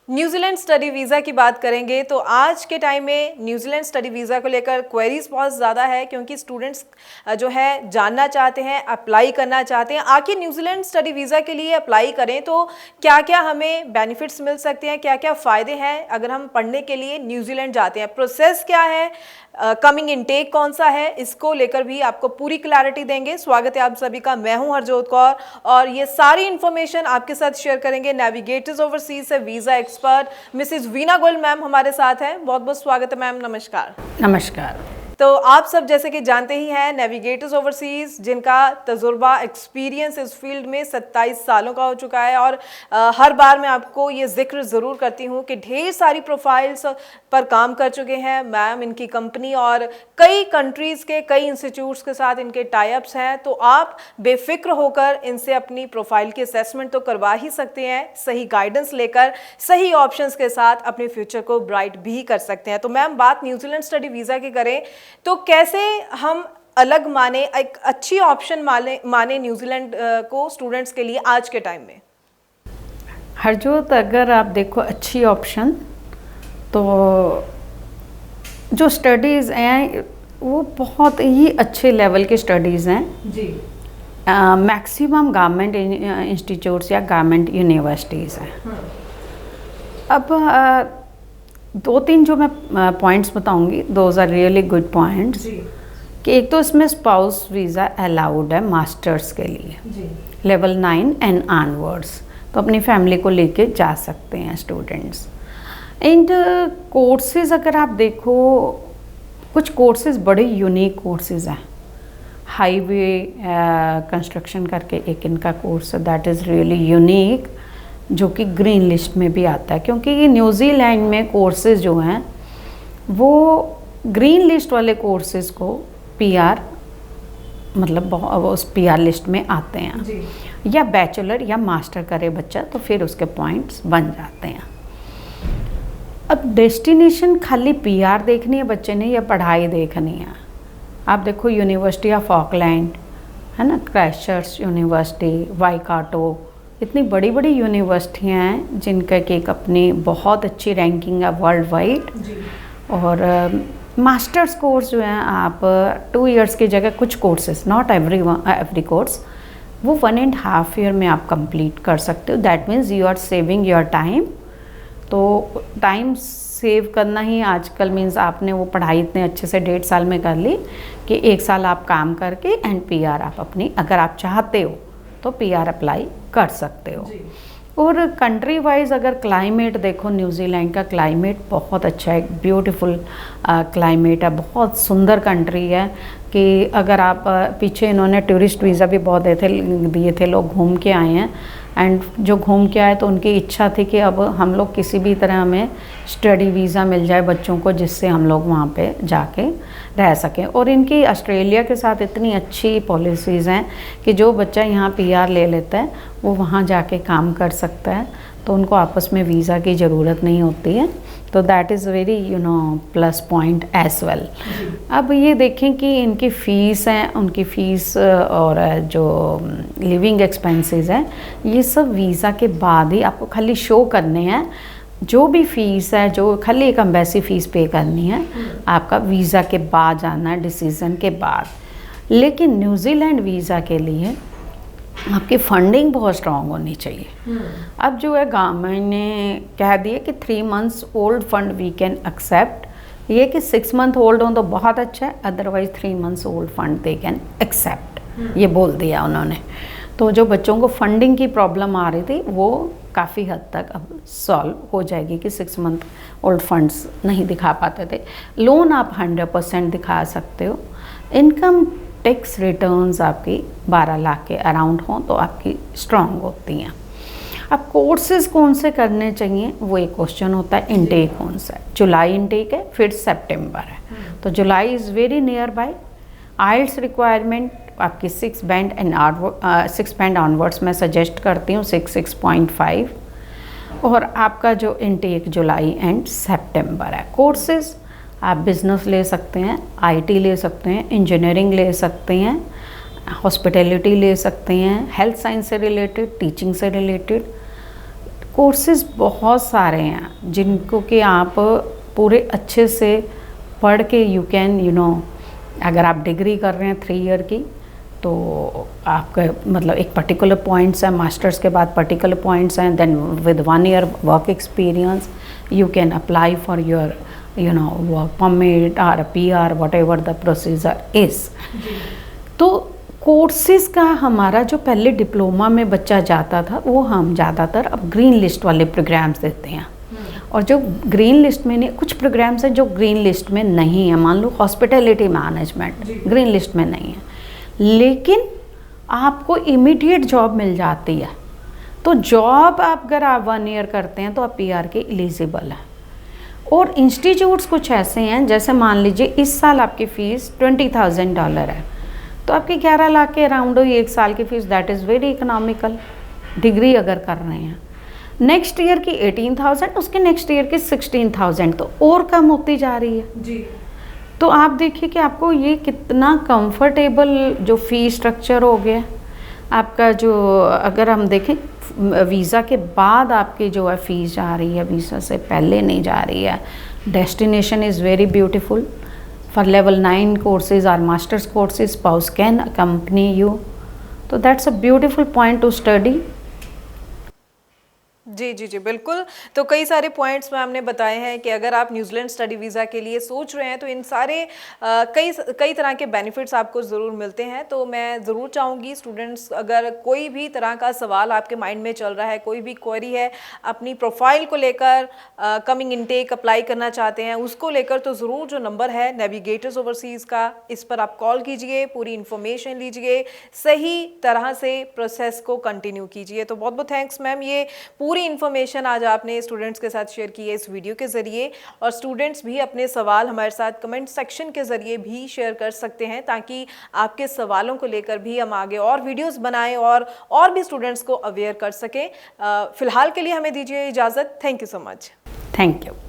New Zealand study visa की बात करेंगे तो आज के टाइम में न्यूजीलैंड स्टडी वीज़ा को लेकर क्वेरीज बहुत ज़्यादा है, क्योंकि स्टूडेंट्स जो है जानना चाहते हैं, अप्लाई करना चाहते हैं आखिर न्यूजीलैंड स्टडी वीज़ा के लिए अप्लाई करें तो क्या क्या हमें बेनिफिट्स मिल सकते हैं, क्या क्या फ़ायदे हैं अगर हम पढ़ने के लिए न्यूजीलैंड जाते हैं, प्रोसेस क्या है, कमिंग इनटेक कौन सा है, इसको लेकर भी आपको पूरी क्लैरिटी देंगे। स्वागत है आप सभी का, मैं हूं हरजोत कौर और ये सारी इन्फॉर्मेशन आपके साथ शेयर करेंगे नेविगेटर्स ओवरसीज से visa expert Mrs Veena Goyal ma'am हमारे साथ हैं। बहुत बहुत स्वागत है मैम, नमस्कार। नमस्कार। तो आप सब जैसे कि जानते ही हैं नेविगेटर्स ओवरसीज जिनका तजुर्बा एक्सपीरियंस इस फील्ड में 27 सालों का हो चुका है और हर बार मैं आपको ये जिक्र ज़रूर करती हूँ कि ढेर सारी प्रोफाइल्स पर काम कर चुके हैं मैम, इनकी कंपनी और कई कंट्रीज़ के कई इंस्टीट्यूट्स के साथ इनके टाई अप्स हैं। तो आप बेफिक्र होकर इनसे अपनी प्रोफाइल की असेसमेंट तो करवा ही सकते हैं, सही गाइडेंस लेकर सही ऑप्शंस के साथ अपने फ्यूचर को ब्राइट भी कर सकते हैं। तो मैम बात न्यूजीलैंड स्टडी वीज़ा की करें तो कैसे हम अलग माने, एक अच्छी ऑप्शन माने न्यूजीलैंड को स्टूडेंट्स के लिए आज के टाइम में? हरजोत, अगर आप देखो अच्छी ऑप्शन तो जो स्टडीज़ हैं वो बहुत ही अच्छे लेवल की स्टडीज़ हैं जी। मैक्सिमम गवर्नमेंट इंस्टीट्यूट्स या गवर्नमेंट यूनिवर्सिटीज़ हैं। अब दो तीन जो मैं पॉइंट्स बताऊंगी, those are really good points कि एक तो इसमें स्पाउस वीज़ा अलाउड है मास्टर्स के लिए लेवल 9 एंड ऑनवर्ड्स, तो अपनी फैमिली को लेके जा सकते हैं स्टूडेंट्स। एंड कोर्सेज अगर आप देखो, कुछ कोर्सेज बड़े यूनिक कोर्सेज हैं। हाईवे कंस्ट्रक्शन करके एक इनका कोर्स है, दैट इज़ रियली यूनिक, जो कि ग्रीन लिस्ट में भी आता है, क्योंकि ये न्यूजीलैंड में कोर्सेज जो हैं वो ग्रीन लिस्ट वाले कोर्सेज को पीआर मतलब उस पीआर लिस्ट में आते हैं जी। या बैचलर या मास्टर करे बच्चा तो फिर उसके पॉइंट्स बन जाते हैं। अब डेस्टिनेशन खाली पीआर देखनी है बच्चे ने या पढ़ाई देखनी है? आप देखो यूनिवर्सिटी ऑफ ऑकलैंड है ना, क्राइस्टचर्च यूनिवर्सिटी, वाईकाटो, इतनी बड़ी बड़ी यूनिवर्सिटियाँ हैं जिनका कि एक अपनी बहुत अच्छी रैंकिंग है वर्ल्ड वाइड। और मास्टर्स कोर्स जो हैं आप 2 इयर्स की जगह कुछ कोर्सेज, नॉट एवरी कोर्स, वो 1.5 ईयर में आप कंप्लीट कर सकते हो। That means you are saving your time. तो टाइम सेव करना ही आजकल मीन्स आपने वो पढ़ाई इतने अच्छे से 1.5 साल में कर ली कि 1 साल आप काम करके एंड पीआर आप अपनी, अगर आप चाहते हो तो पीआर अप्लाई कर सकते हो। और कंट्री वाइज अगर क्लाइमेट देखो, न्यूजीलैंड का क्लाइमेट बहुत अच्छा है, ब्यूटीफुल क्लाइमेट है, बहुत सुंदर कंट्री है कि अगर आप पीछे इन्होंने टूरिस्ट वीज़ा भी बहुत दिए थे, लोग घूम के आए हैं एंड जो घूम के आए तो उनकी इच्छा थी कि अब हम लोग किसी भी तरह हमें स्टडी वीज़ा मिल जाए बच्चों को, जिससे हम लोग वहाँ पे जाके रह सकें। और इनकी ऑस्ट्रेलिया के साथ इतनी अच्छी पॉलिसीज़ हैं कि जो बच्चा यहाँ पीआर ले लेता है वो वहाँ जाके काम कर सकता है, तो उनको आपस में वीज़ा की ज़रूरत नहीं होती है। तो that is very plus point as well. अब ये देखें कि इनकी फ़ीस हैं, उनकी फ़ीस और जो लिविंग एक्सपेंसेस हैं, ये सब वीज़ा के बाद ही आपको खाली शो करने हैं। जो भी फ़ीस है, जो खाली एक एम्बेसी फ़ीस पे करनी है, आपका वीज़ा के बाद जाना है, डिसीज़न के बाद। लेकिन न्यूजीलैंड वीज़ा के लिए आपकी फंडिंग बहुत स्ट्रॉन्ग होनी चाहिए। अब जो है गवर्नमेंट ने कह दिया कि 3 months old fund we can accept. ये कि 6 मंथ ओल्ड हो तो बहुत अच्छा है, otherwise 3 months old fund they can accept, ये बोल दिया उन्होंने। तो जो बच्चों को फंडिंग की प्रॉब्लम आ रही थी वो काफ़ी हद तक अब सॉल्व हो जाएगी कि 6 मंथ ओल्ड फंड्स नहीं दिखा पाते थे। लोन आप 100% दिखा सकते हो। इनकम टैक्स रिटर्न्स आपकी 12 लाख के अराउंड हों तो आपकी स्ट्रॉन्ग होती हैं। अब कोर्सेज कौन से करने चाहिए वो एक क्वेश्चन होता है। इनटेक कौन सा है? जुलाई इनटेक है, फिर सितंबर है, तो जुलाई is very near by. IELTS requirement आपकी 6 बैंड ऑनवर्ड्स मैं सजेस्ट करती हूँ, 6.5। और आपका जो इनटेक जुलाई एंड सितंबर है। कोर्सेज आप बिज़नेस ले सकते हैं, आईटी ले सकते हैं, इंजीनियरिंग ले सकते हैं, हॉस्पिटैलिटी ले सकते हैं, हेल्थ साइंस से रिलेटेड, टीचिंग से रिलेटेड कोर्सेज बहुत सारे हैं जिनको कि आप पूरे अच्छे से पढ़ के यू कैन अगर आप डिग्री कर रहे हैं 3 ईयर की, तो आपका मतलब एक पर्टिकुलर पॉइंट्स है, मास्टर्स के बाद पर्टिकुलर पॉइंट्स हैं, then with 1 year work experience you can apply for your work permit और PR, whatever the procedure is. तो कोर्सेज का हमारा जो पहले डिप्लोमा में बच्चा जाता था वो हम ज़्यादातर अब ग्रीन लिस्ट वाले प्रोग्राम्स देते हैं। और जो ग्रीन लिस्ट में नहीं, कुछ प्रोग्राम्स हैं जो ग्रीन लिस्ट में नहीं है, मान लो हॉस्पिटैलिटी मैनेजमेंट ग्रीन लिस्ट में नहीं है, लेकिन आपको इमीडिएट जॉब मिल जाती है। तो जॉब आप अगर आप 1 ईयर करते हैं तो आप PR के एलिजिबल हैं। और इंस्टीट्यूट्स कुछ ऐसे हैं, जैसे मान लीजिए इस साल आपकी फ़ीस $20,000 है, तो आपके 11 लाख के अराउंड हुई 1 साल की fees, that is very economical degree अगर कर रहे हैं। नेक्स्ट ईयर की 18,000, उसके नेक्स्ट ईयर की 16,000, तो और कम होती जा रही है जी। तो आप देखिए कि आपको ये कितना कंफर्टेबल जो फ़ी स्ट्रक्चर हो गया आपका। जो अगर हम देखें वीज़ा के बाद आपकी जो है फ़ीस जा रही है, वीज़ा से पहले नहीं जा रही है। Destination is very beautiful for level 9 courses और masters courses, spouse can accompany you, तो that's a beautiful point to study. जी जी जी बिल्कुल। तो कई सारे पॉइंट्स मैम ने बताए हैं कि अगर आप न्यूजीलैंड स्टडी वीज़ा के लिए सोच रहे हैं तो इन सारे कई तरह के बेनिफिट्स आपको ज़रूर मिलते हैं। तो मैं ज़रूर चाहूँगी स्टूडेंट्स, अगर कोई भी तरह का सवाल आपके माइंड में चल रहा है, कोई भी क्वेरी है अपनी प्रोफाइल को लेकर, कमिंग इनटेक अप्लाई करना चाहते हैं उसको लेकर, तो ज़रूर जो नंबर है नेविगेटर्स ओवरसीज़ का, इस पर आप कॉल कीजिए, पूरी इन्फॉर्मेशन लीजिए, सही तरह से प्रोसेस को कंटिन्यू कीजिए। तो बहुत बहुत थैंक्स मैम, ये पूरी इन्फॉर्मेशन आज आपने स्टूडेंट्स के साथ शेयर की है इस वीडियो के ज़रिए। और स्टूडेंट्स भी अपने सवाल हमारे साथ कमेंट सेक्शन के ज़रिए भी शेयर कर सकते हैं, ताकि आपके सवालों को लेकर भी हम आगे और वीडियोस बनाएं और भी स्टूडेंट्स को अवेयर कर सकें। फ़िलहाल के लिए हमें दीजिए इजाज़त। Thank you so much. Thank you.